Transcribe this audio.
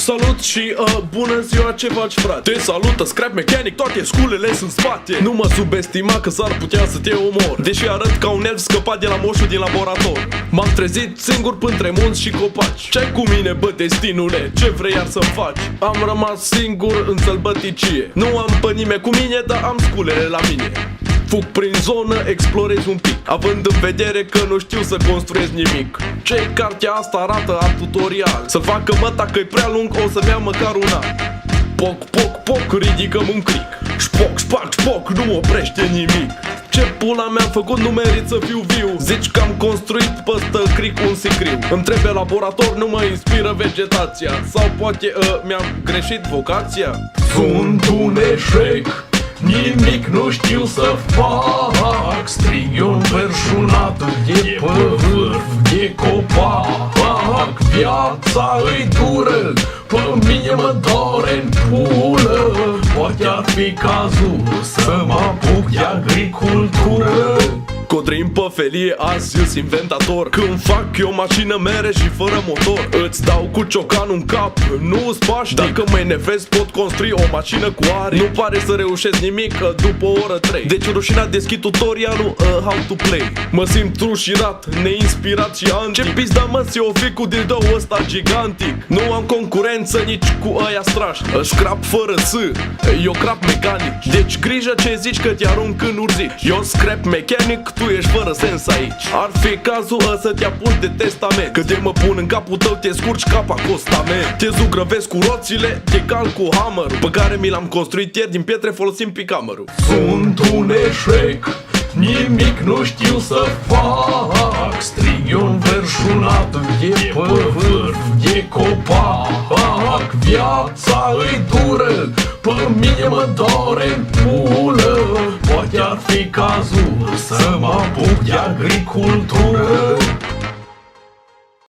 Salut și bună ziua, ce faci, frate? Te salută Scrap Mechanic, toate sculele în spate. Nu mă subestima că s-ar putea să te omor, deși arăt ca un elf scăpat de la moșul din laborator. M-am trezit singur printre munți și copaci. Ce-ai cu mine, bă, destinule? Ce vrei iar să-mi faci? Am rămas singur în sălbăticie. Nu am pe nimeni cu mine, dar am sculele la mine. Fug prin zonă, explorez un pic, având în vedere că nu știu să construiesc nimic. Ce cartea asta arată a tutorial? Să facă măta că-i prea lung, o să-mi ia măcar un an. Poc, poc, poc, ridicăm un cric. Șpoc, șpac, șpoc, nu oprește nimic. Ce pula mi-am făcut, nu merit să fiu viu. Zici că am construit păstă cric un sicriu. Îmi trebuie laborator, nu mă inspiră vegetația. Sau poate mi-am greșit vocația? Sunt un eșec, nimic nu știu să fac. Strig eu înverșunat de pe vârf de copac. Viața îi dură, pe mine mă doare-n pulă. Poate ar fi cazul să mă apuc de agricultură. Codrin pe felie, azi îs inventator. Când fac eu mașină mere și fără motor, îți dau cu ciocanul în cap, nu-ți pașnic. Dacă mă enervezi pot construi o mașină cu aripi. Nu pare să reușesc nimic după o oră 3. Deci rușinat deschid tutorialul how to play. Mă simt rușirat, neinspirat și antic. Ce pizda mă ți-o fi cu dildo ăsta gigantic? Nu am concurență nici cu aia strași. Scrap fără S, eu crap mecanic. Deci grijă ce zici că te arunc în urzici. Eu scrap mechanic, tu ești fără sens aici. Ar fi cazul să te apuci de testament, că de mă pun în capul tău te scurci cap acostament. Te zugrăvesc cu roțile, te cal cu hammerul pe care mi l-am construit ieri din pietre folosind picamărul. Sunt un eșec, nimic nu știu să fac. Strig eu înverșunat de pe vârf de copac. Viața îi dură, pe mine mă doare-n pulă. Poate ar fi cazul să mă apuc de agricultură.